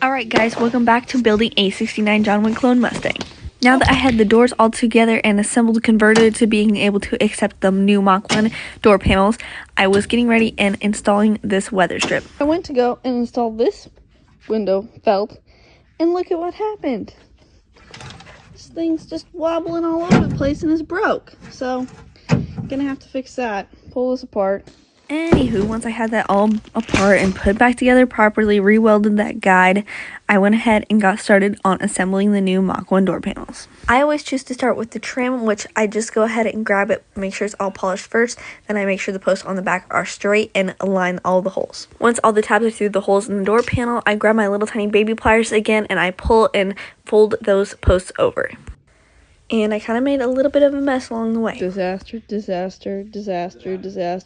Alright guys, welcome back to building a 69 John Wick clone Mustang. Now that I had the doors all together and assembled, converted to being able to accept the new Mach 1 door panels, I was getting ready and installing this weather strip. I went to go and install this window felt, and look at what happened. This thing's just wobbling all over the place and is broke. So, gonna have to fix that. Pull this apart. Anywho, once I had that all apart and put back together properly, re-welded that guide, I went ahead and got started on assembling the new Mach 1 door panels. I always choose to start with the trim, which I just go ahead and grab it, make sure it's all polished first, then I make sure the posts on the back are straight and align all the holes. Once all the tabs are through the holes in the door panel, I grab my little tiny baby pliers again and I pull and fold those posts over. And I kind of made a little bit of a mess along the way. Disaster, disaster, disaster, disaster.